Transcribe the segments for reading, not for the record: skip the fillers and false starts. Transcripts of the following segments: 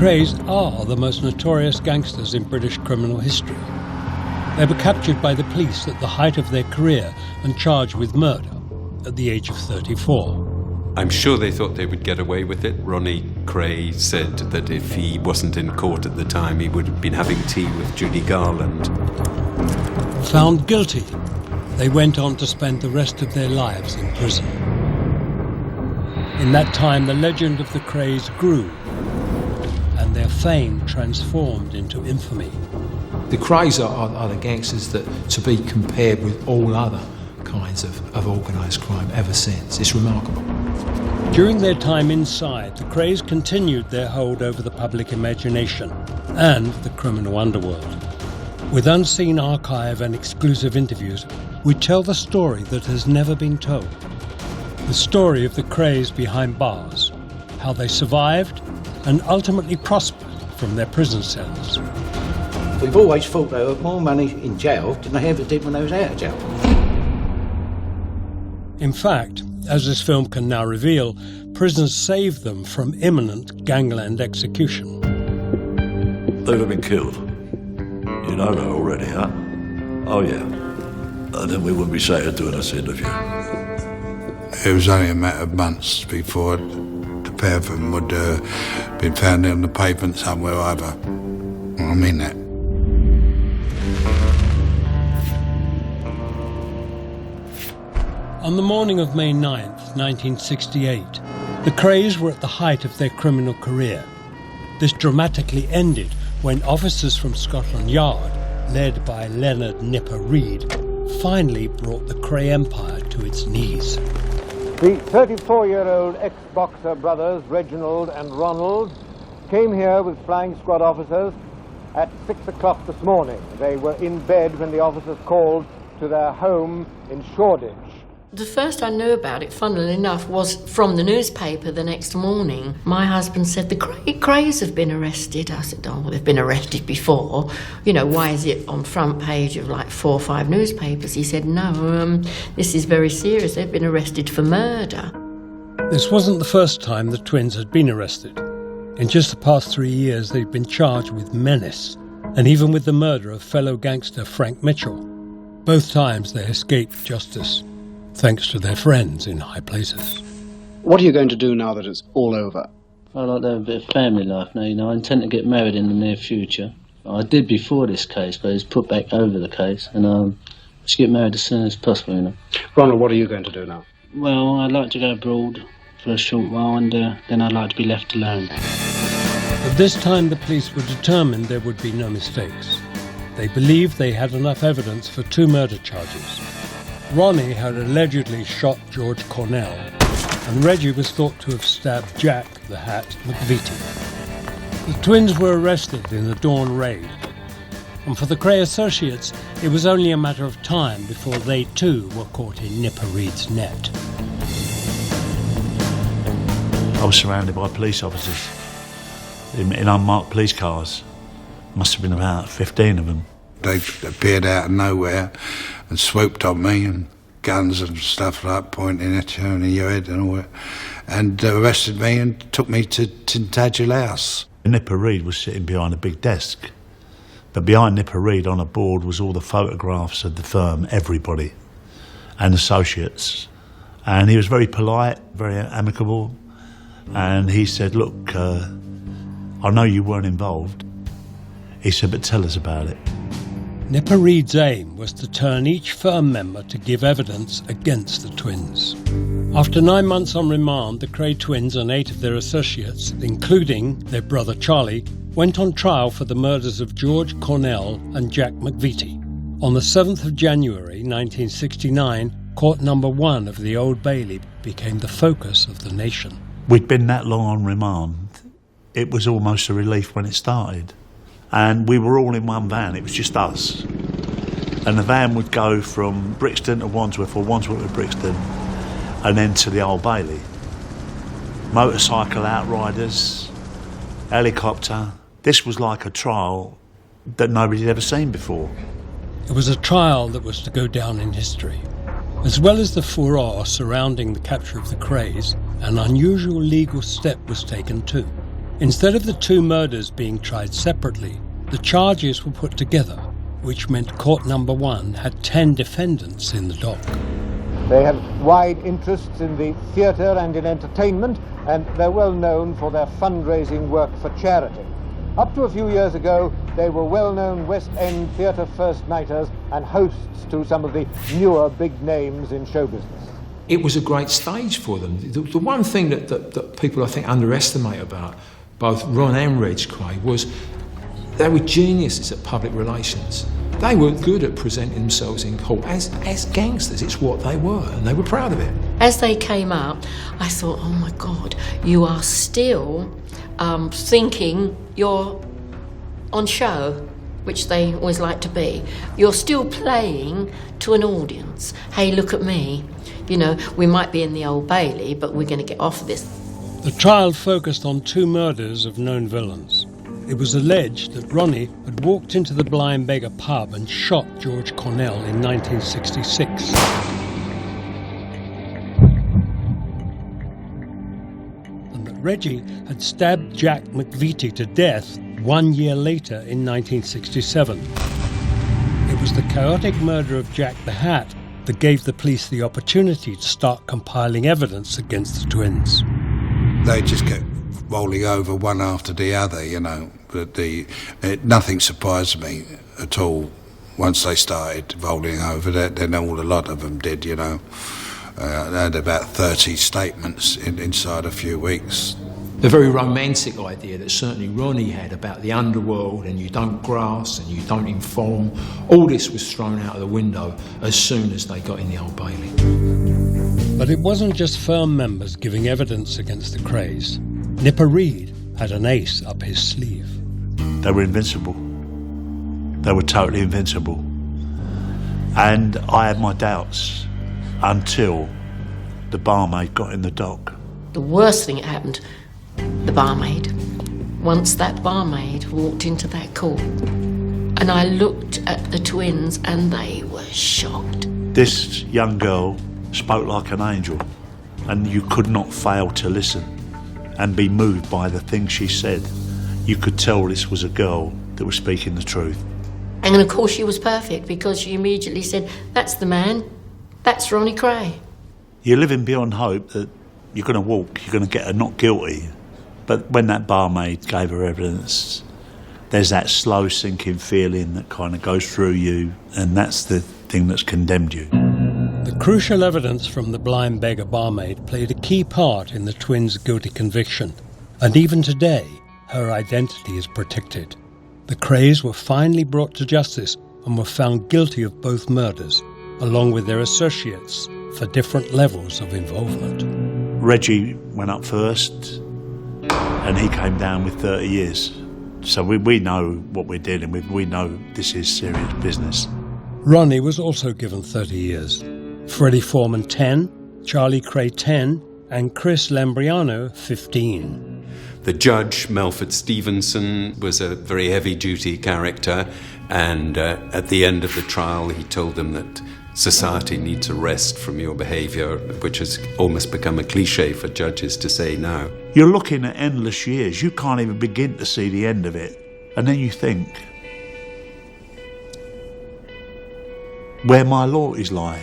Krays are the most notorious gangsters in British criminal history. They were captured by the police at the height of their career and charged with murder at the age of 34. I'm sure they thought they would get away with it. Ronnie Kray said that if he wasn't in court at the time, he would have been having tea with Judy Garland. Found guilty, they went on to spend the rest of their lives in prison. In that time, the legend of the Krays grew, and their fame transformed into infamy. The Krays are the gangsters that to be compared with all other kinds of organised crime ever since. It's remarkable. During their time inside, the Krays continued their hold over the public imagination and the criminal underworld. With unseen archive and exclusive interviews, we tell the story that has never been told. The story of the Krays behind bars, how they survived and ultimately prospered from their prison cells. We've always thought they had more money in jail than they ever did when they was out of jail. In fact, as this film can now reveal, prisons saved them from imminent gangland execution. They'd have been killed. You know that already, huh? Oh, yeah. And then we wouldn't be sat here doing this interview. It was only a matter of months before the pair of them would been found on the pavement somewhere or other. I mean that. On the morning of May 9th, 1968, the Krays were at the height of their criminal career. This dramatically ended when officers from Scotland Yard, led by Leonard Nipper Reid, finally brought the Kray empire to its knees. The 34-year-old ex-boxer brothers, Reginald and Ronald, came here with flying squad officers at 6 o'clock this morning. They were in bed when the officers called to their home in Shoreditch. The first I knew about it, funnily enough, was from the newspaper the next morning. My husband said, the Krays have been arrested. I said, oh, well, they've been arrested before. You know, why is it on front page of like 4 or 5 newspapers? He said, no, this is very serious. They've been arrested for murder. This wasn't the first time the twins had been arrested. In just the past 3 years, they'd been charged with menace, and even with the murder of fellow gangster Frank Mitchell. Both times they escaped justice, thanks to their friends in high places. What are you going to do now that it's all over? I like to have a bit of family life now, you know. I intend to get married in the near future. I did before this case, but it's put back over the case, and I should get married as soon as possible, you know. Ronald, what are you going to do now? Well, I'd like to go abroad for a short while, and then I'd like to be left alone. But this time the police were determined there would be no mistakes. They believed they had enough evidence for 2 murder charges. Ronnie had allegedly shot George Cornell, and Reggie was thought to have stabbed Jack the Hat McVitie. The twins were arrested in the dawn raid, and for the Kray associates, it was only a matter of time before they too were caught in Nipper Reid's net. I was surrounded by police officers in unmarked police cars. Must have been about 15 of them. They appeared out of nowhere and swooped on me, and guns and stuff like that pointing at you and your head and all that, and arrested me and took me to Tintagel House. Nipper Reid was sitting behind a big desk, but behind Nipper Reid on a board was all the photographs of the firm, everybody, and associates. And he was very polite, very amicable, and he said, look, I know you weren't involved. He said, but tell us about it. Nipper Reid's aim was to turn each firm member to give evidence against the twins. After 9 months on remand, the Kray twins and 8 of their associates, including their brother Charlie, went on trial for the murders of George Cornell and Jack McVitie. On the 7th of January 1969, Court Number 1 of the Old Bailey became the focus of the nation. We'd been that long on remand, it was almost a relief when it started. And we were all in one van, it was just us. And the van would go from Brixton to Wandsworth, or Wandsworth to Brixton, and then to the Old Bailey. Motorcycle outriders, helicopter. This was like a trial that nobody had ever seen before. It was a trial that was to go down in history. As well as the furore surrounding the capture of the Krays, an unusual legal step was taken too. Instead of the two murders being tried separately, the charges were put together, which meant court number 1 had 10 defendants in the dock. They have wide interests in the theatre and in entertainment, and they're well known for their fundraising work for charity. Up to a few years ago, they were well-known West End theatre first-nighters and hosts to some of the newer big names in show business. It was a great stage for them. The one thing that people, I think, underestimate about both Ron and Reg Kray was they were geniuses at public relations. They were good at presenting themselves in court as gangsters. It's what they were, and they were proud of it. As they came up, I thought, oh my God, you are still thinking you're on show, which they always like to be. You're still playing to an audience. Hey, look at me. You know, we might be in the Old Bailey, but we're going to get off of this. The trial focused on 2 murders of known villains. It was alleged that Ronnie had walked into the Blind Beggar pub and shot George Cornell in 1966. And that Reggie had stabbed Jack McVitie to death 1 year later in 1967. It was the chaotic murder of Jack the Hat that gave the police the opportunity to start compiling evidence against the twins. They just kept rolling over one after the other, you know. But nothing surprised me at all once they started rolling over. Then a lot of them did, you know. I had about 30 statements inside a few weeks. The very romantic idea that certainly Ronnie had about the underworld and you don't grass and you don't inform, all this was thrown out of the window as soon as they got in the Old Bailey. But it wasn't just firm members giving evidence against the Krays. Nipper Reed had an ace up his sleeve. They were invincible. They were totally invincible. And I had my doubts until the barmaid got in the dock. The worst thing that happened, the barmaid. Once that barmaid walked into that court, and I looked at the twins and they were shocked. This young girl spoke like an angel, and you could not fail to listen and be moved by the things she said. You could tell this was a girl that was speaking the truth. And of course she was perfect, because she immediately said, that's the man, that's Ronnie Kray. You're living beyond hope that you're going to walk, you're going to get a not guilty. But when that barmaid gave her evidence, there's that slow sinking feeling that kind of goes through you, and that's the thing that's condemned you. The crucial evidence from the Blind Beggar barmaid played a key part in the twins' guilty conviction, and even today, her identity is protected. The Krays were finally brought to justice and were found guilty of both murders, along with their associates, for different levels of involvement. Reggie went up first, and he came down with 30 years. So we know what we're dealing with. We know this is serious business. Ronnie was also given 30 years. Freddie Foreman 10, Charlie Kray 10, and Chris Lambriano 15. The judge, Melford Stevenson, was a very heavy-duty character, and at the end of the trial he told them that society needs a rest from your behaviour, which has almost become a cliche for judges to say now. You're looking at endless years. You can't even begin to see the end of it. And then you think, where my loyalties lie?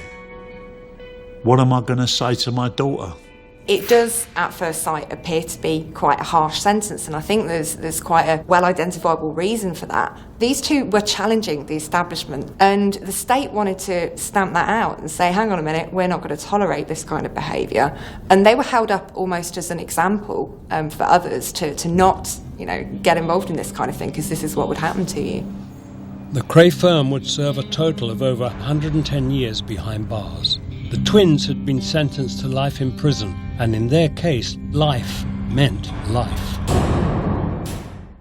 What am I going to say to my daughter? It does, at first sight, appear to be quite a harsh sentence, and I think there's quite a well-identifiable reason for that. These two were challenging the establishment, and the state wanted to stamp that out and say, hang on a minute, we're not going to tolerate this kind of behaviour. And they were held up almost as an example for others to not, get involved in this kind of thing, because this is what would happen to you. The Kray firm would serve a total of over 110 years behind bars. The twins had been sentenced to life in prison, and in their case, life meant life.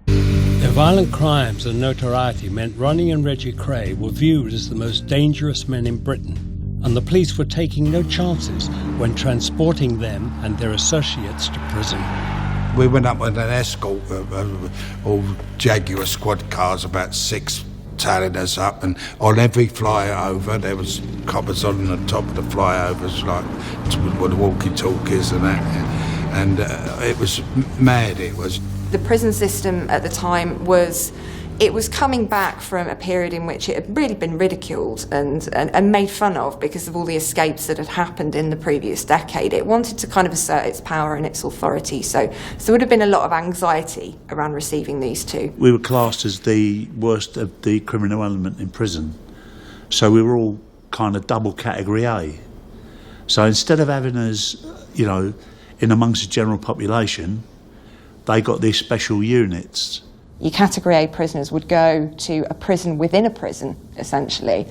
Their violent crimes and notoriety meant Ronnie and Reggie Kray were viewed as the most dangerous men in Britain, and the police were taking no chances when transporting them and their associates to prison. We went up with an escort of all Jaguar squad cars, about 6 tallying us up, and on every flyover there was coppers on the top of the flyovers, like with the walkie-talkies and that. And it was mad, it was. The prison system at the time was coming back from a period in which it had really been ridiculed and made fun of because of all the escapes that had happened in the previous decade. It wanted to kind of assert its power and its authority, so there would have been a lot of anxiety around receiving these two. We were classed as the worst of the criminal element in prison, so we were all kind of double category A. So instead of having us, you know, in amongst the general population, they got these special units. Your Category A prisoners would go to a prison within a prison, essentially,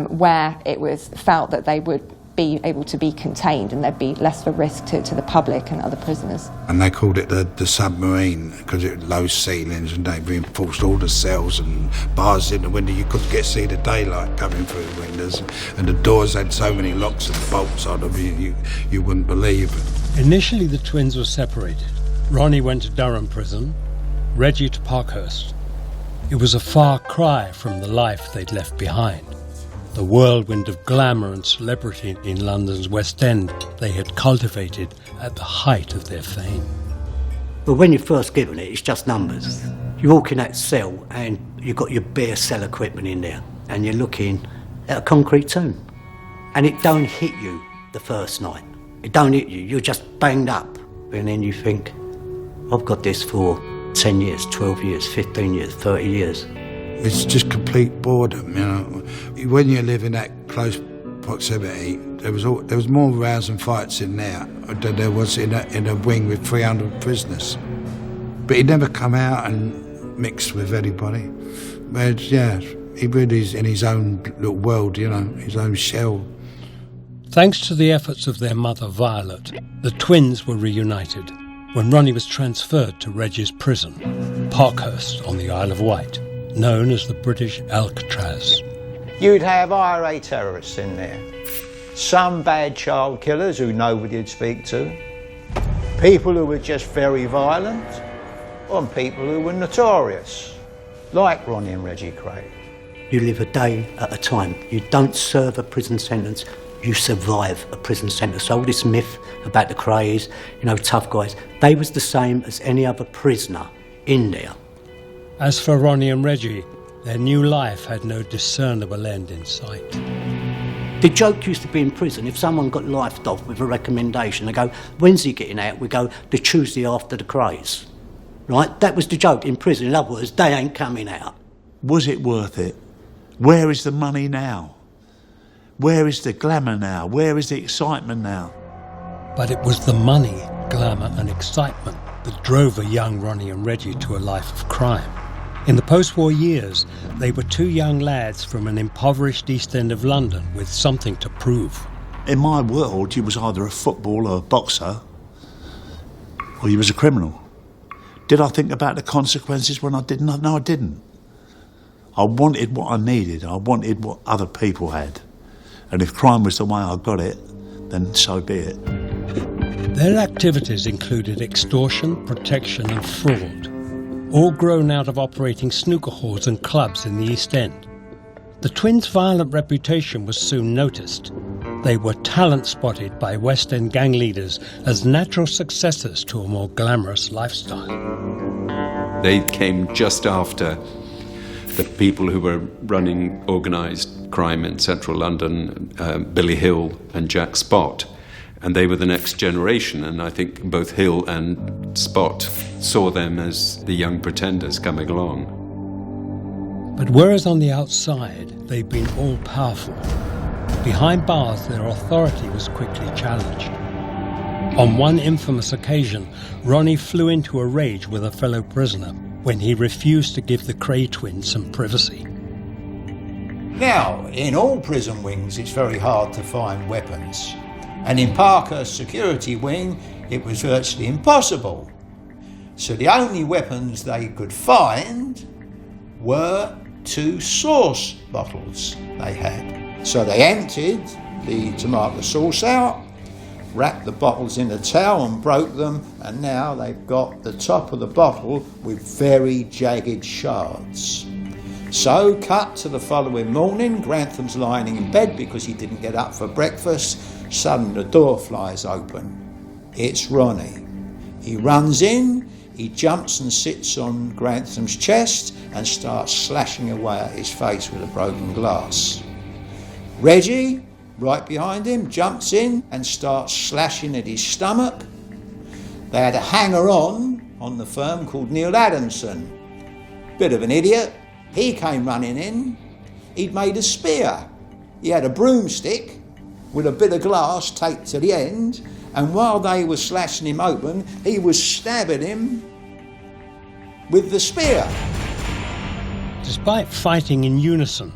where it was felt that they would be able to be contained and there'd be less of a risk to the public and other prisoners. And they called it the submarine because it had low ceilings and they reinforced all the cells and bars in the window. You couldn't see the daylight coming through the windows, and the doors had so many locks and bolts on them you wouldn't believe it. Initially the twins were separated. Ronnie went to Durham prison, Reggie to Parkhurst. It was a far cry from the life they'd left behind, the whirlwind of glamour and celebrity in London's West End they had cultivated at the height of their fame. But when you're first given it, it's just numbers. You walk in that cell and you've got your bare cell equipment in there and you're looking at a concrete tomb. And it don't hit you the first night. It don't hit you, you're just banged up. And then you think, I've got this for 10 years, 12 years, 15 years, 30 years. It's just complete boredom, you know. When you live in that close proximity, there was more rows and fights in there than there was in a wing with 300 prisoners. But he'd never come out and mixed with anybody. But yeah, he really is in his own little world, you know, his own shell. Thanks to the efforts of their mother, Violet, the twins were reunited when Ronnie was transferred to Reggie's prison, Parkhurst on the Isle of Wight, known as the British Alcatraz. You'd have IRA terrorists in there, some bad child killers who nobody'd speak to, people who were just very violent, and people who were notorious, like Ronnie and Reggie Kray. You live a day at a time. You don't serve a prison sentence, you survive a prison sentence. So all this myth about the Krays, you know, tough guys, they was the same as any other prisoner in there. As for Ronnie and Reggie, their new life had no discernible end in sight. The joke used to be in prison, if someone got lifed off with a recommendation, they go, when's he getting out? We go, the Tuesday after the Krays. Right? That was the joke in prison. In other words, they ain't coming out. Was it worth it? Where is the money now? Where is the glamour now? Where is the excitement now? But it was the money, glamour and excitement that drove a young Ronnie and Reggie to a life of crime. In the post-war years, they were two young lads from an impoverished East End of London with something to prove. In my world, you was either a footballer or a boxer, or you was a criminal. Did I think about the consequences when I didn't? No, I didn't. I wanted what I needed. I wanted what other people had. And if crime was the way I got it, then so be it. Their activities included extortion, protection and fraud, all grown out of operating snooker halls and clubs in the East End. The twins' violent reputation was soon noticed. They were talent spotted by West End gang leaders as natural successors to a more glamorous lifestyle. They came just after the people who were running organised crime in central London, Billy Hill and Jack Spot. And they were the next generation, and I think both Hill and Spot saw them as the young pretenders coming along. But whereas on the outside they'd been all-powerful, behind bars their authority was quickly challenged. On one infamous occasion, Ronnie flew into a rage with a fellow prisoner when he refused to give the Kray twins some privacy. Now, in all prison wings, it's very hard to find weapons. And in Parkhurst's security wing, it was virtually impossible. So the only weapons they could find were 2 sauce bottles they had. So they emptied the tomato sauce out, wrapped the bottles in a towel and broke them, and now they've got the top of the bottle with very jagged shards. So, cut to the following morning, Grantham's lying in bed because he didn't get up for breakfast. Suddenly the door flies open. It's Ronnie. He runs in, he jumps and sits on Grantham's chest and starts slashing away at his face with a broken glass. Reggie, right behind him, jumps in and starts slashing at his stomach. They had a hanger-on the firm called Neil Adamson. Bit of an idiot. He came running in. He'd made a spear. He had a broomstick with a bit of glass taped to the end, and while they were slashing him open, he was stabbing him with the spear. Despite fighting in unison,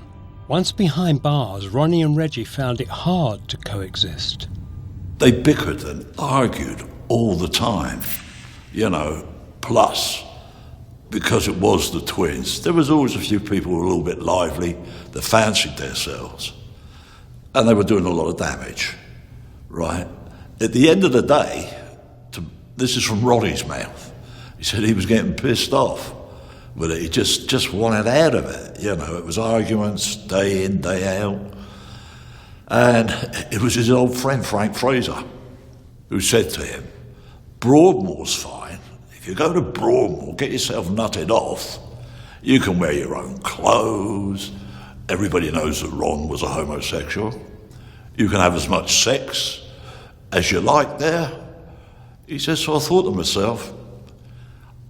once behind bars, Ronnie and Reggie found it hard to coexist. They bickered and argued all the time, plus, because it was the twins, there was always a few people who were a little bit lively that fancied themselves. And they were doing a lot of damage, right? At the end of the day, this is from Ronnie's mouth, he said he was getting pissed off, but he just wanted out of it. It was arguments day in, day out. And it was his old friend, Frank Fraser, who said to him, Broadmoor's fine. If you go to Broadmoor, get yourself nutted off, you can wear your own clothes. Everybody knows that Ron was a homosexual. You can have as much sex as you like there. He says, so I thought to myself,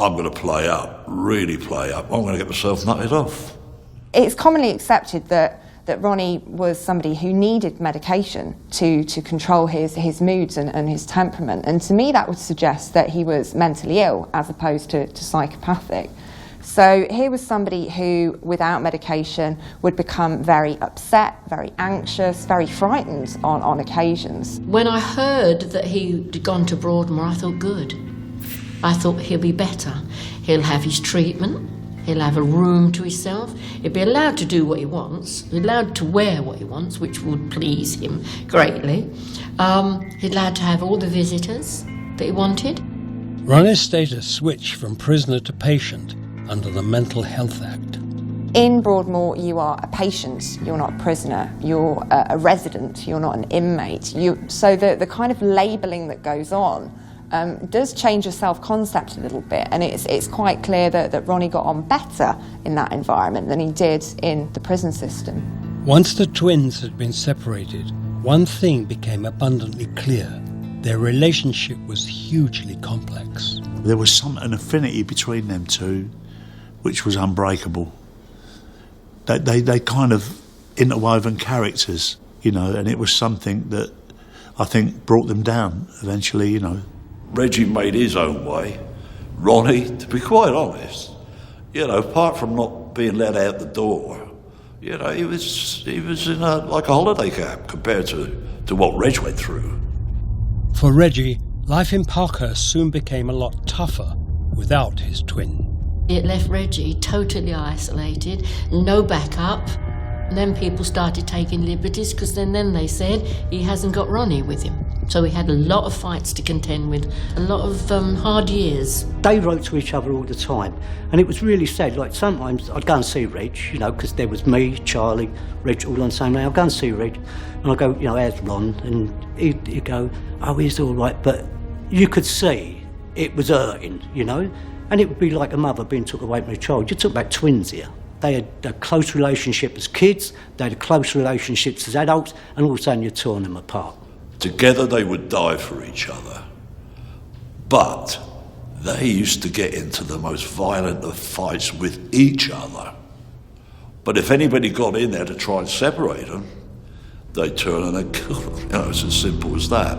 I'm going to play up, really play up. I'm going to get myself nutted off. It's commonly accepted that Ronnie was somebody who needed medication to control his moods and his temperament. And to me, that would suggest that he was mentally ill as opposed to psychopathic. So here was somebody who, without medication, would become very upset, very anxious, very frightened on occasions. When I heard that he'd gone to Broadmoor, I thought, good. I thought he'll be better. He'll have his treatment. He'll have a room to himself. He'll be allowed to do what he wants. He'll be allowed to wear what he wants, which would please him greatly. He's allowed to have all the visitors that he wanted. Ronnie's status switched from prisoner to patient under the Mental Health Act. In Broadmoor, you are a patient, you're not a prisoner. You're a resident, you're not an inmate. So the kind of labelling that goes on does change your self-concept a little bit, and it's quite clear that Ronnie got on better in that environment than he did in the prison system. Once the twins had been separated, one thing became abundantly clear. Their relationship was hugely complex. There was an affinity between them two which was unbreakable. They kind of interwoven characters, and it was something that I think brought them down eventually, Reggie made his own way. Ronnie, to be quite honest, apart from not being let out the door, he was in like a holiday camp compared to what Reg went through. For Reggie, life in Parkhurst soon became a lot tougher without his twin. It left Reggie totally isolated, no backup. And then people started taking liberties because then they said he hasn't got Ronnie with him. So we had a lot of fights to contend with, a lot of hard years. They wrote to each other all the time, and it was really sad. Like sometimes I'd go and see Reg, because there was me, Charlie, Reg all on the same day. I'd go and see Reg, and I'd go, how's Ron? And he'd go, oh, he's all right. But you could see it was hurting, and it would be like a mother being took away from a child. You took back twins here. They had a close relationship as kids, they had close relationships as adults, and all of a sudden you're torn them apart. Together they would die for each other. But they used to get into the most violent of fights with each other. But if anybody got in there to try and separate them, they'd turn and they'd kill them. It's as simple as that.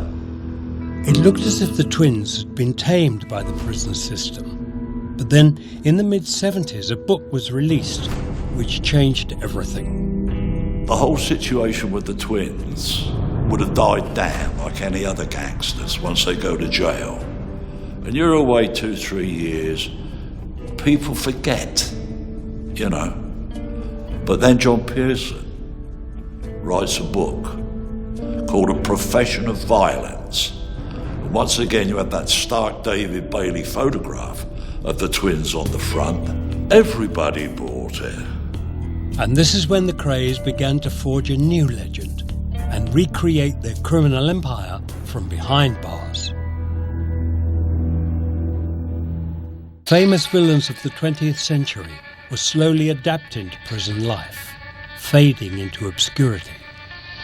It looked as if the twins had been tamed by the prison system. But then, in the mid-70s, a book was released which changed everything. The whole situation with the twins would have died down like any other gangsters once they go to jail. And you're away 2-3 years, people forget, But then John Pearson writes a book called A Profession of Violence. And once again, you have that stark David Bailey photograph of the twins on the front. Everybody bought it. And this is when the Krays began to forge a new legend and recreate their criminal empire from behind bars. Famous villains of the 20th century were slowly adapting to prison life, fading into obscurity.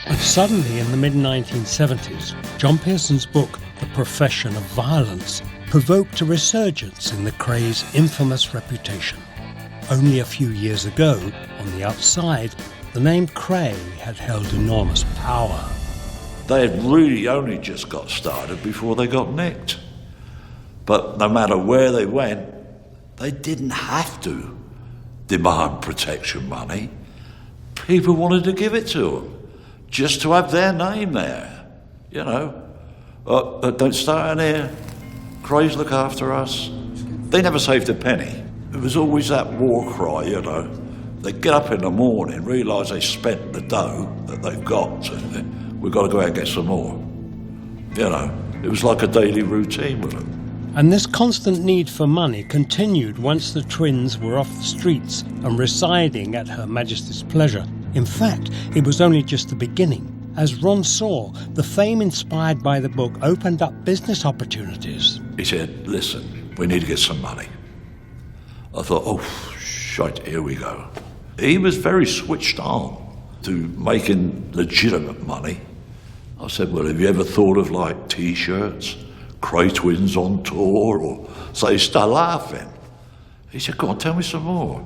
But suddenly, in the mid-1970s, John Pearson's book, The Profession of Violence, provoked a resurgence in the Krays' infamous reputation. Only a few years ago, on the outside, the name Kray had held enormous power. They had really only just got started before they got nicked. But no matter where they went, they didn't have to demand protection money. People wanted to give it to them, just to have their name there. You know, don't start in here, Krays look after us. They never saved a penny. It was always that war cry, you know. They get up in the morning, realise they spent the dough that they've got, and we've got to go out and get some more. You know, it was like a daily routine with them. And this constant need for money continued once the twins were off the streets and residing at Her Majesty's pleasure. In fact, it was only just the beginning. As Ron saw, the fame inspired by the book opened up business opportunities. He said, listen, we need to get some money. I thought, oh, shite, here we go. He was very switched on to making legitimate money. I said, well, have you ever thought of like T-shirts, Kray twins on tour, or so he started laughing. He said, go on, tell me some more.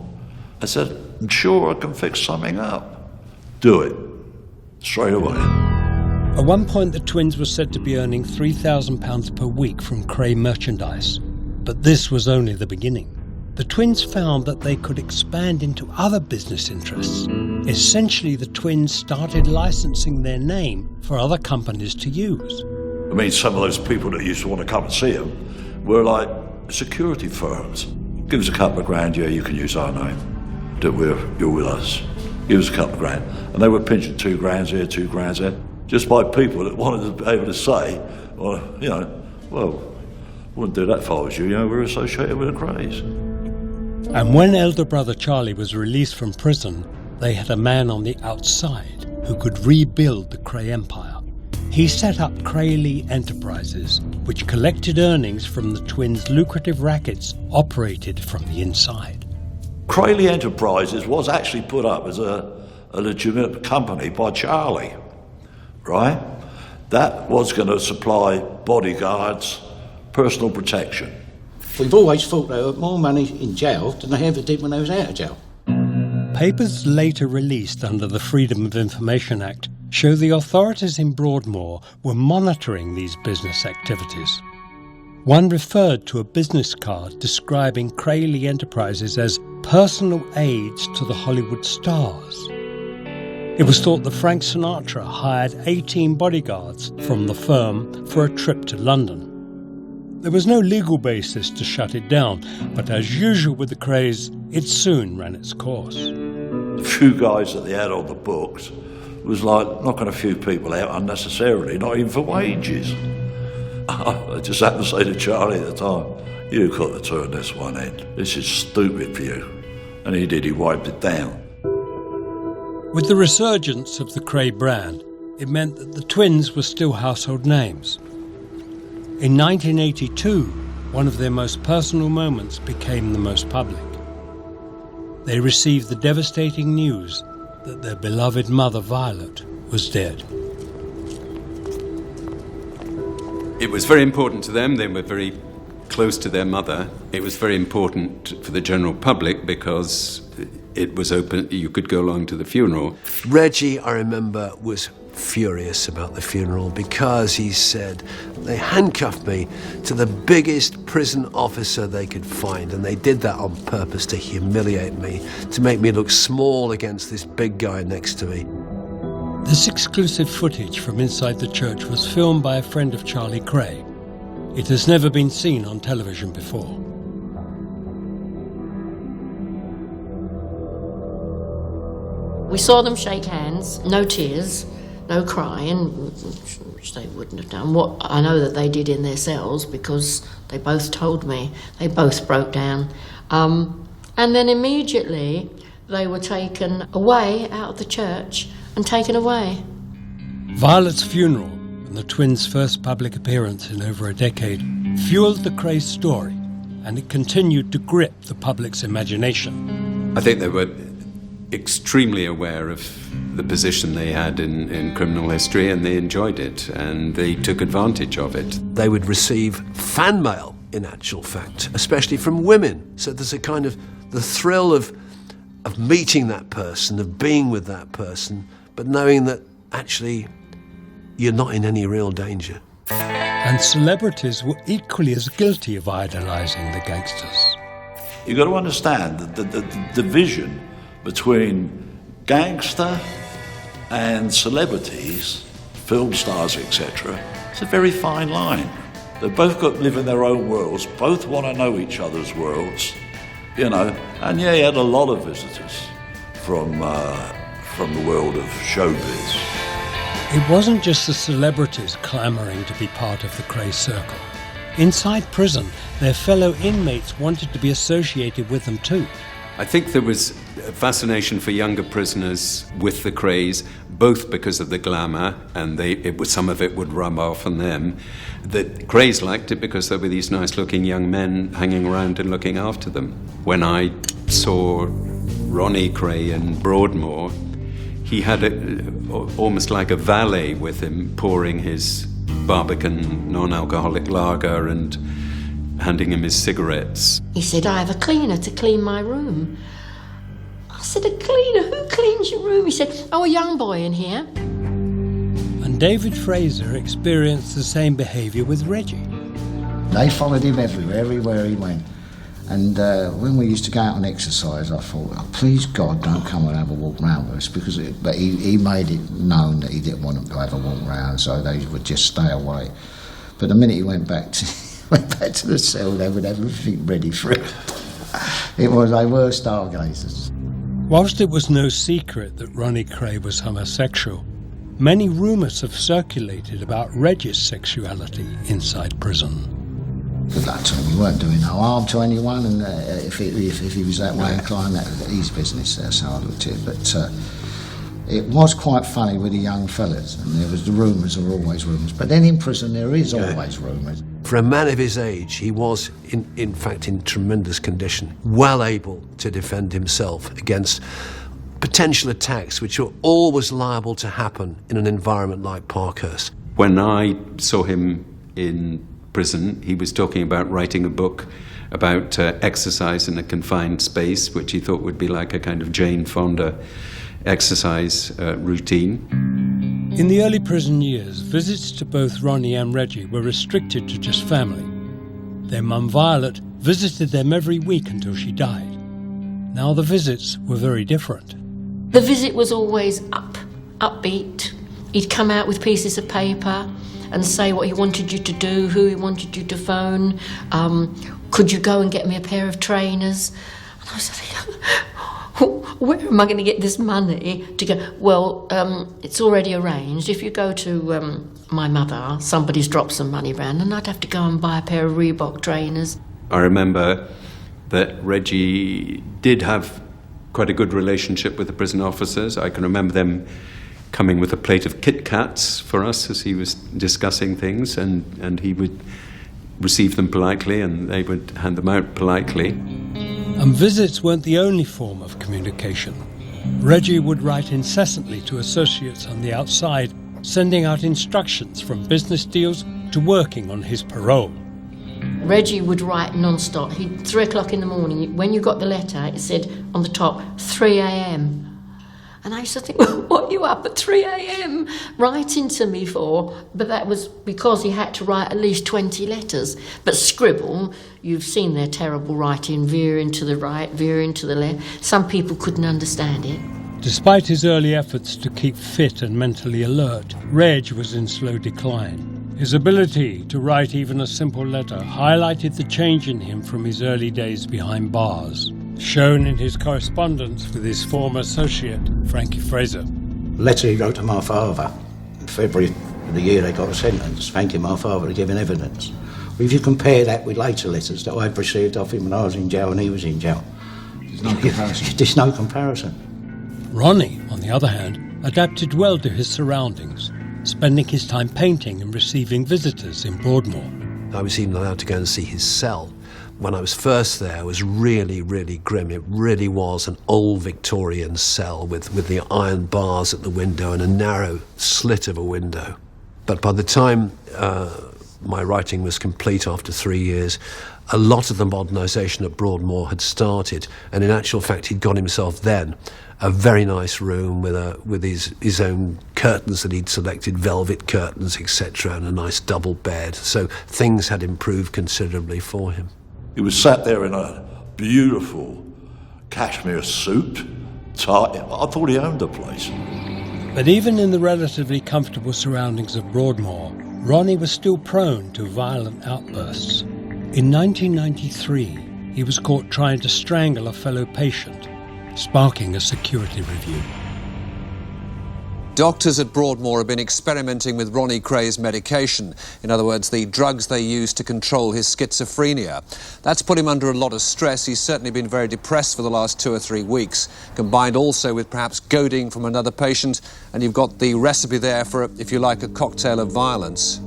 I said, I'm sure I can fix something up. Do it, straight away. At one point, the twins were said to be earning £3,000 per week from Kray merchandise. But this was only the beginning. The twins found that they could expand into other business interests. Essentially, the twins started licensing their name for other companies to use. I mean, some of those people that used to want to come and see them were like security firms. Give us a couple of grand, yeah, you can use our name. You're with us. Give us a couple of grand. And they were pinching 2 grand here, 2 grand there, just by people that wanted to be able to say, well, you know, well, wouldn't do that if I was you, we're associated with the Krays. And when elder brother Charlie was released from prison, they had a man on the outside who could rebuild the Kray empire. He set up Kray Enterprises, which collected earnings from the twins' lucrative rackets operated from the inside. Kray Enterprises was actually put up as a legitimate company by Charlie, right? That was going to supply bodyguards, personal protection. We've always thought they were more money in jail than they ever did when they was out of jail. Papers later released under the Freedom of Information Act show the authorities in Broadmoor were monitoring these business activities. One referred to a business card describing Kray Enterprises as personal aids to the Hollywood stars. It was thought that Frank Sinatra hired 18 bodyguards from the firm for a trip to London. There was no legal basis to shut it down, but as usual with the Krays, it soon ran its course. The few guys that they had on the books was like knocking a few people out unnecessarily, not even for wages. I just happened to say to Charlie at the time, you've got to turn this one in. This is stupid for you. And he did, he wiped it down. With the resurgence of the Kray brand, it meant that the twins were still household names. In 1982, one of their most personal moments became the most public. They received the devastating news that their beloved mother, Violet, was dead. It was very important to them. They were very close to their mother. It was very important for the general public because it was open. You could go along to the funeral. Reggie, I remember, was furious about the funeral because he said they handcuffed me to the biggest prison officer they could find, and they did that on purpose to humiliate me, to make me look small against this big guy next to me. This exclusive footage from inside the church was filmed by a friend of Charlie Kray. It has never been seen on television before. We saw them shake hands, no tears, no crying, which they wouldn't have done. What I know that they did in their cells, because they both told me, they both broke down. And then immediately they were taken away out of the church and taken away. Violet's funeral and the twins' first public appearance in over a decade fueled the Krays story. and it continued to grip the public's imagination. I think they were extremely aware of the position they had in criminal history, and they enjoyed it, and they took advantage of it. They would receive fan mail, in actual fact, especially from women. So there's a kind of the thrill of meeting that person, of being with that person, but knowing that actually you're not in any real danger. And celebrities were equally as guilty of idolising the gangsters. You've got to understand that the division between gangster and celebrities, film stars, etc., it's a very fine line. They've both got to live in their own worlds, both want to know each other's worlds, you know. And yeah, he had a lot of visitors from the world of showbiz. It wasn't just the celebrities clamouring to be part of the Kray circle. Inside prison, their fellow inmates wanted to be associated with them too. I think there was a fascination for younger prisoners with the Krays, both because of the glamour, and some of it would rub off on them. The Krays liked it because there were these nice-looking young men hanging around and looking after them. When I saw Ronnie Kray in Broadmoor, he had almost like a valet with him, pouring his Barbican non-alcoholic lager and handing him his cigarettes. He said, I have a cleaner to clean my room. I said, a cleaner? Who cleans your room? He said, oh, a young boy in here. And David Fraser experienced the same behaviour with Reggie. They followed him everywhere he went. And when we used to go out on exercise, I thought, oh, please God, don't come and have a walk round with us, but he made it known that he didn't want them to have a walk round, so they would just stay away. But the minute he went back to the cell, they would have everything ready for it. They were stargazers. Whilst it was no secret that Ronnie Kray was homosexual, many rumours have circulated about Reggie's sexuality inside prison. Good luck to him. He weren't doing no harm to anyone, and if he was that way inclined, that's his business. That's how I looked at it. But it was quite funny with the young fellas, and the rumours are always rumours. But then in prison there is always rumours. For a man of his age, he was, in fact, in tremendous condition, well able to defend himself against potential attacks which were always liable to happen in an environment like Parkhurst. When I saw him in prison, he was talking about writing a book about exercise in a confined space, which he thought would be like a kind of Jane Fonda exercise routine. In the early prison years, visits to both Ronnie and Reggie were restricted to just family. Their mum Violet visited them every week until she died. Now the visits were very different. The visit was always upbeat. He'd come out with pieces of paper and say what he wanted you to do, who he wanted you to phone, could you go and get me a pair of trainers? And I was thinking, where am I going to get this money to go? Well, it's already arranged. If you go to my mother, somebody's dropped some money around, and I'd have to go and buy a pair of Reebok trainers. I remember that Reggie did have quite a good relationship with the prison officers. I can remember them coming with a plate of Kit Kats for us as he was discussing things, and he would receive them politely and they would hand them out politely. And visits weren't the only form of communication. Reggie would write incessantly to associates on the outside, sending out instructions from business deals to working on his parole. Reggie would write non-stop. 3 o'clock in the morning, when you got the letter, it said on the top, 3 a.m. And I used to think, well, what are you up at 3 a.m. writing to me for? But that was because he had to write at least 20 letters. But scribble, you've seen their terrible writing, veering to the right, veering to the left. Some people couldn't understand it. Despite his early efforts to keep fit and mentally alert, Reg was in slow decline. His ability to write even a simple letter highlighted the change in him from his early days behind bars, shown in his correspondence with his former associate, Frankie Fraser. Letter he wrote to my father in February of the year they got a sentence, thanking my father for giving evidence. Well, if you compare that with later letters that I've received off him when I was in jail and he was in jail, there's no comparison. There's no comparison. Ronnie, on the other hand, adapted well to his surroundings, spending his time painting and receiving visitors in Broadmoor. I was even allowed to go and see his cell, when I was first there was really, really grim. It really was an old Victorian cell with the iron bars at the window and a narrow slit of a window. But by the time my writing was complete after 3 years, a lot of the modernisation at Broadmoor had started, and in actual fact he'd got himself then a very nice room with his own curtains that he'd selected, velvet curtains, etc., and a nice double bed. So things had improved considerably for him. He was sat there in a beautiful cashmere suit, tie. I thought he owned the place. But even in the relatively comfortable surroundings of Broadmoor, Ronnie was still prone to violent outbursts. In 1993, he was caught trying to strangle a fellow patient, sparking a security review. Doctors at Broadmoor have been experimenting with Ronnie Kray's medication. In other words, the drugs they use to control his schizophrenia. That's put him under a lot of stress. He's certainly been very depressed for the last 2 or 3 weeks, combined also with perhaps goading from another patient, and you've got the recipe there for, if you like, a cocktail of violence.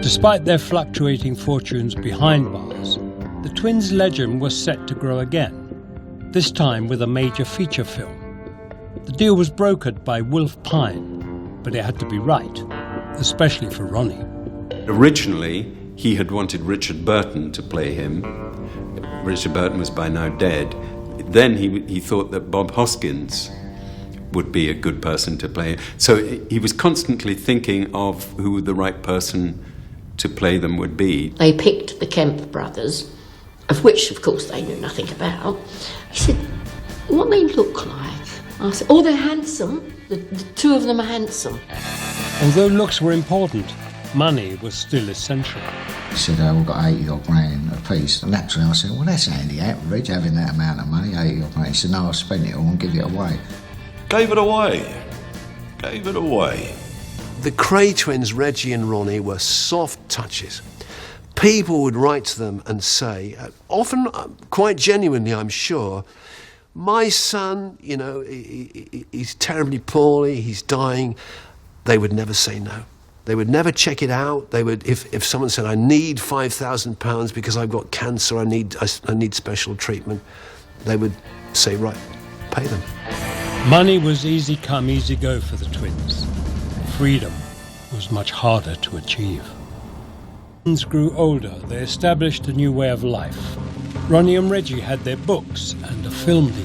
Despite their fluctuating fortunes behind bars, the twins' legend was set to grow again, this time with a major feature film. The deal was brokered by Wolf Pine, but it had to be right, especially for Ronnie. Originally, he had wanted Richard Burton to play him. Richard Burton was by now dead. Then he thought that Bob Hoskins would be a good person to play. So he was constantly thinking of who the right person to play them would be. They picked the Kemp brothers, of which, of course, they knew nothing about. He said, what they look like? I said, oh, they're handsome. The two of them are handsome. Although looks were important, money was still essential. He said, we've got 80 odd grand a piece. And naturally I said, well, that's handy, Reg, having that amount of money, 80 odd grand. He said, no, I'll spend it all and give it away. Gave it away. Gave it away. The Kray twins, Reggie and Ronnie, were soft touches. People would write to them and say, often quite genuinely, I'm sure, my son, you know, he's terribly poorly, he's dying. They would never say no. They would never check it out. They would, if someone said, I need £5,000 because I've got cancer, I need special treatment, they would say, right, pay them. Money was easy come, easy go for the twins. Freedom was much harder to achieve. Twins grew older, they established a new way of life. Ronnie and Reggie had their books and a film deal.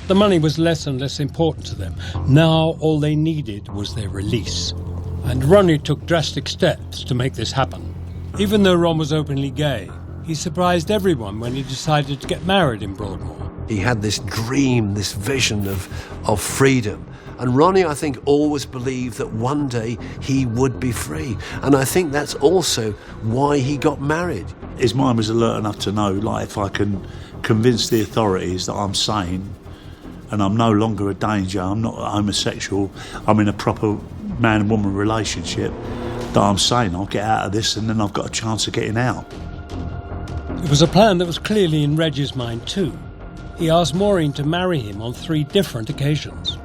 The money was less and less important to them. Now all they needed was their release. And Ronnie took drastic steps to make this happen. Even though Ron was openly gay, he surprised everyone when he decided to get married in Broadmoor. He had this dream, this vision of freedom. And Ronnie, I think, always believed that one day he would be free. And I think that's also why he got married. His mind was alert enough to know, like, if I can convince the authorities that I'm sane and I'm no longer a danger, I'm not homosexual, I'm in a proper man and woman relationship, that I'm sane, I'll get out of this and then I've got a chance of getting out. It was a plan that was clearly in Reggie's mind too. He asked Maureen to marry him on 3 different occasions.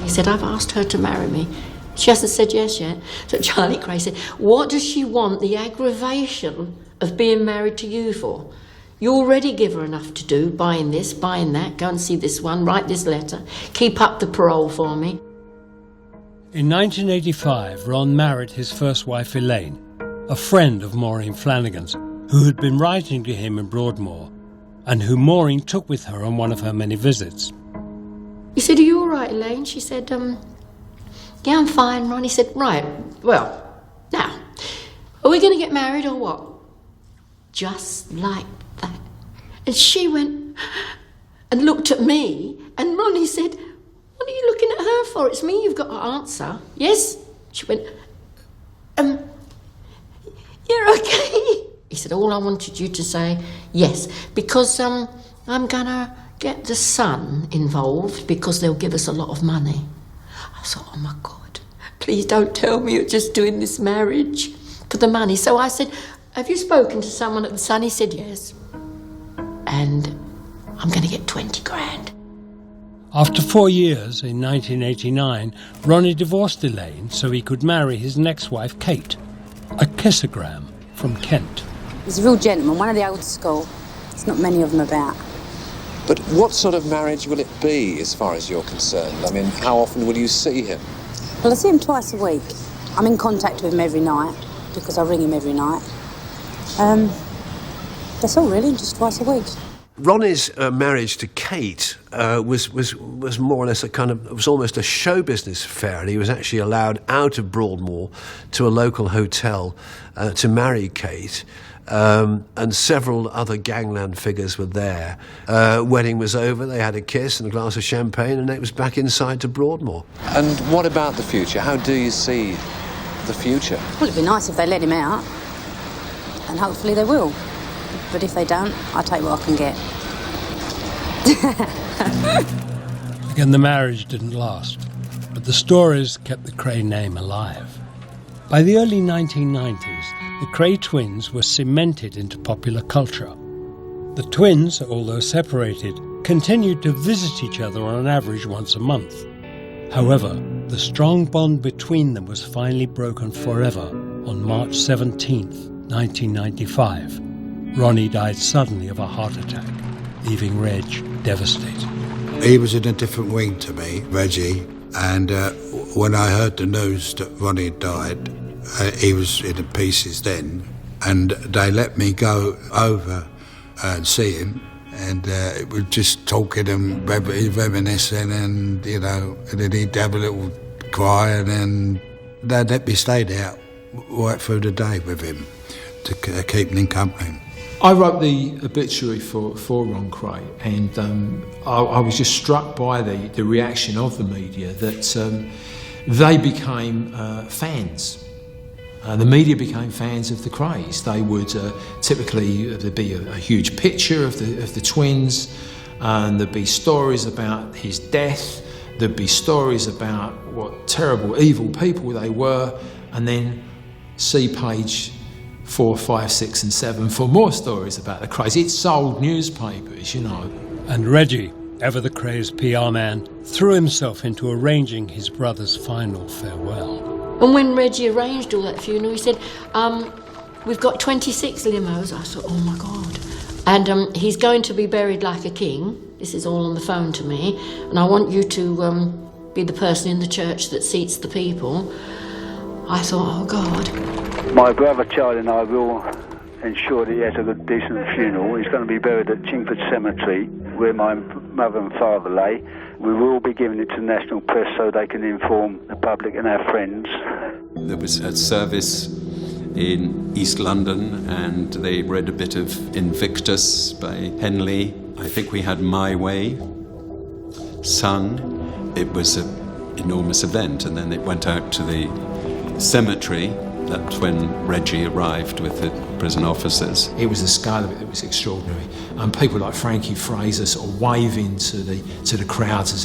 He said, I've asked her to marry me. She hasn't said yes yet. So Charlie Kray said, what does she want the aggravation of being married to you for? You already give her enough to do, buying this, buying that, go and see this one, write this letter, keep up the parole for me. In 1985, Ron married his first wife, Elaine, a friend of Maureen Flanagan's, who had been writing to him in Broadmoor, and who Maureen took with her on one of her many visits. He said, are you all right, Elaine? She said, yeah, I'm fine, Ron. He said, right, well, now, are we going to get married or what? Just like that. And she went and looked at me, and Ronnie said, what are you looking at her for? It's me you've got to answer. Yes? She went, you're okay? He said, all I wanted you to say, yes, because I'm going to get the son involved because they'll give us a lot of money. I thought, oh my God, please don't tell me you're just doing this marriage for the money. So I said, have you spoken to someone at the Sun? He said, yes. And I'm going to get 20 grand. After 4 years, in 1989, Ronnie divorced Elaine so he could marry his next wife, Kate, a kissogram from Kent. He's a real gentleman, one of the old school. There's not many of them about. But what sort of marriage will it be, as far as you're concerned? I mean, how often will you see him? Well, I see him twice a week. I'm in contact with him every night, because I ring him every night. That's all, really, just twice a week. Ronnie's marriage to Kate was more or less it was almost a show business affair, and he was actually allowed out of Broadmoor to a local hotel to marry Kate. And several other gangland figures were there. Wedding was over, they had a kiss and a glass of champagne, and it was back inside to Broadmoor. And what about the future? How do you see the future? Well, it'd be nice if they let him out, and hopefully they will. But if they don't, I'll take what I can get. Again, the marriage didn't last, but the stories kept the Kray name alive. By the early 1990s, the Kray twins were cemented into popular culture. The twins, although separated, continued to visit each other on an average once a month. However, the strong bond between them was finally broken forever on March 17th, 1995. Ronnie died suddenly of a heart attack, leaving Reg devastated. He was in a different wing to me, Reggie, and when I heard the news that Ronnie had died, he was in pieces then, and they let me go over and see him, and it was just talking and reminiscing, and and then he'd have a little cry, and then they'd let me stay there right through the day with him to keep him in company. I wrote the obituary for Ron Kray, and I was just struck by the reaction of the media that they became fans. The media became fans of the Krays. They would typically, there'd be a huge picture of the twins, and there'd be stories about his death, there'd be stories about what terrible, evil people they were, and then see page 4, 5, 6 and 7 for more stories about the Krays. It sold newspapers, And Reggie, ever the Krays' PR man, threw himself into arranging his brother's final farewell. And when Reggie arranged all that funeral, he said, we've got 26 limos. I thought, oh my God. And he's going to be buried like a king. This is all on the phone to me. And I want you to be the person in the church that seats the people. I thought, oh God. My brother Charlie and I will ensure that he has a good, decent funeral. He's going to be buried at Chingford Cemetery, where my mother and father lay. We will be giving it to the national press so they can inform the public and our friends. There was a service in East London, and they read a bit of Invictus by Henley. I think we had My Way sung. It was an enormous event, and then it went out to the cemetery. That's when Reggie arrived with the prison officers. It was the scale of it that was extraordinary, and people like Frankie Fraser sort of waving to the crowds as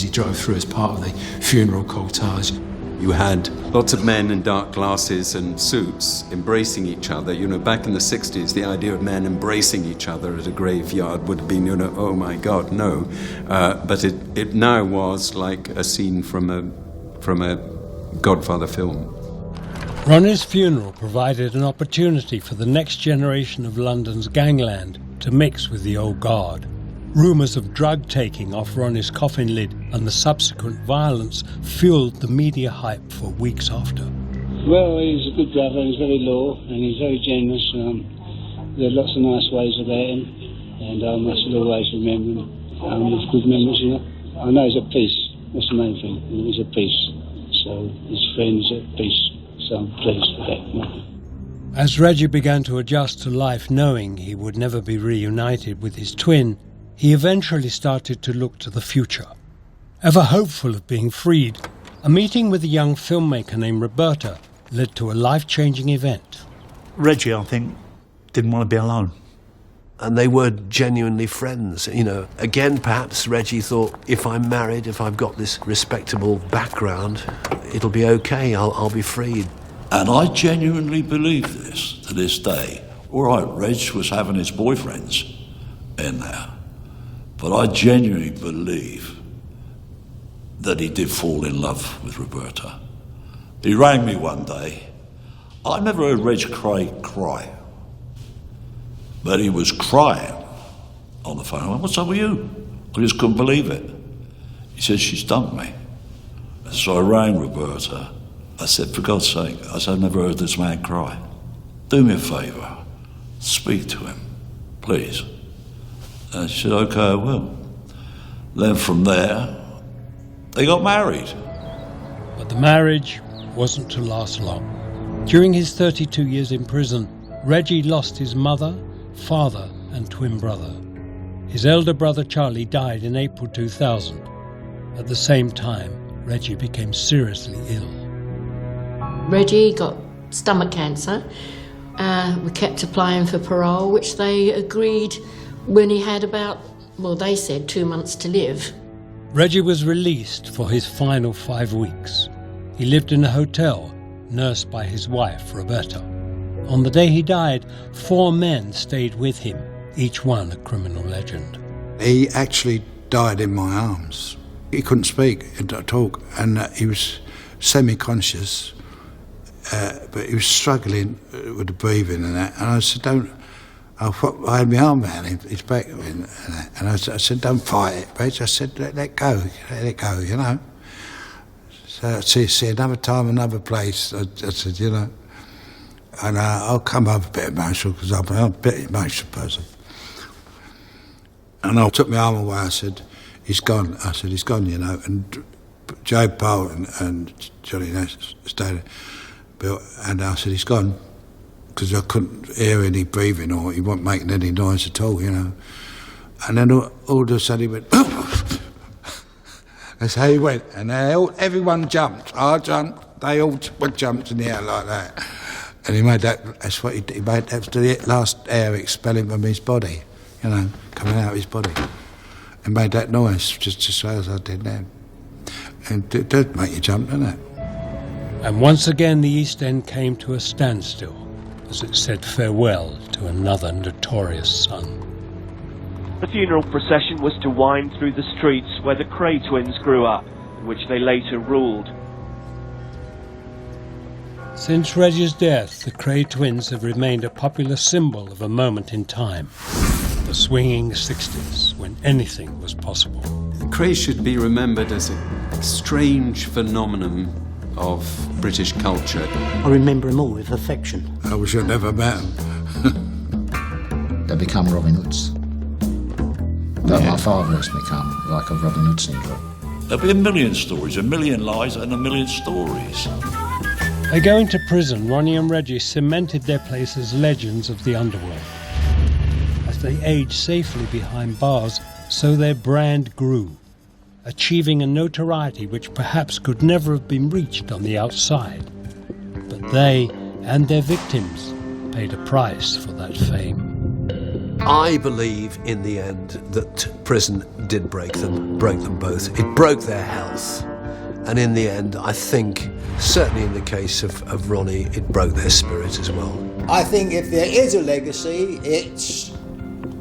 he drove through as part of the funeral cortege. You had lots of men in dark glasses and suits embracing each other. Back in the 60s, the idea of men embracing each other at a graveyard would have been, oh my God, no. But it now was like a scene from a Godfather film. Ronnie's funeral provided an opportunity for the next generation of London's gangland to mix with the old guard. Rumours of drug taking off Ronnie's coffin lid and the subsequent violence fueled the media hype for weeks after. Well, he's a good brother, he's very loyal and he's very generous. There are lots of nice ways about him, and I shall always remember him with good memories, I know he's at peace, that's the main thing, he's at peace. So his friends at peace. So I'm pleased with that. As Reggie began to adjust to life knowing he would never be reunited with his twin, he eventually started to look to the future. Ever hopeful of being freed, a meeting with a young filmmaker named Roberta led to a life-changing event. Reggie, I think, didn't want to be alone. And they were genuinely friends, Again, perhaps Reggie thought, if I'm married, if I've got this respectable background, it'll be okay, I'll be freed. And I genuinely believe this to this day. All right, Reg was having his boyfriends in there, but I genuinely believe that he did fall in love with Roberta. He rang me one day. I never heard Reg Kray cry But he was crying on the phone. I went, what's up with you? I just couldn't believe it. He said, she's dumped me. So I rang Roberta. I said, for God's sake, I said, I've never heard this man cry. Do me a favour, speak to him, please. And she said, OK, I will. Then from there, they got married. But the marriage wasn't to last long. During his 32 years in prison, Reggie lost his mother, father and twin brother. His elder brother Charlie died in April 2000. At the same time, Reggie became seriously ill. Reggie got stomach cancer. We kept applying for parole, which they agreed when he had about, well, they said 2 months to live. Reggie was released for his final 5 weeks. He lived in a hotel, nursed by his wife, Roberta. On the day he died, 4 men stayed with him, each one a criminal legend. He actually died in my arms. He couldn't speak and talk, and he was semi-conscious, but he was struggling with the breathing and that. And I said, I had my arm around his back, and I said, don't fight it, Reg. I said, let it go, you know. So I see another time, another place. I said, you know, and I'll come over a bit emotional because I'm a bit emotional person. And I took my arm away. I said, he's gone. I said, he's gone, you know. And Joe Powell and Johnny Nash stayed there. And I said, he's gone. Because I couldn't hear any breathing or he wasn't making any noise at all, you know. And then all of a sudden he went, that's how he went. And everyone jumped. I jumped. They all jumped in the air like that. And he made that, that's what he did. He made that was the last air expelling from his body, you know, coming out of his body. And made that noise just as well as I did then. And it does make you jump, doesn't it? And once again the East End came to a standstill as it said farewell to another notorious son. The funeral procession was to wind through the streets where the Kray twins grew up, which they later ruled. Since Reggie's death, the Kray twins have remained a popular symbol of a moment in time, the swinging 60s, when anything was possible. Krays should be remembered as a strange phenomenon of British culture. I remember them all with affection. I wish I'd never met them. They become Robin Hoods. Like my father has become like a Robin Hood syndrome. There'll be a million stories, a million lies and a million stories. By going to prison, Ronnie and Reggie cemented their place as legends of the underworld. As they aged safely behind bars, so their brand grew, achieving a notoriety which perhaps could never have been reached on the outside. But they and their victims paid a price for that fame. I believe in the end that prison did break them both. It broke their health. And in the end, I think, certainly in the case of Ronnie, it broke their spirit as well. I think if there is a legacy, it's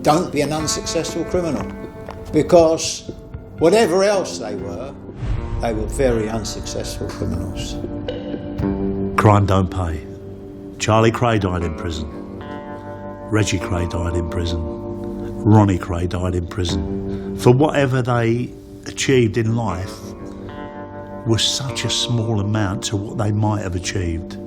don't be an unsuccessful criminal. Because whatever else they were very unsuccessful criminals. Crime don't pay. Charlie Kray died in prison. Reggie Kray died in prison. Ronnie Kray died in prison. For whatever they achieved in life was such a small amount to what they might have achieved.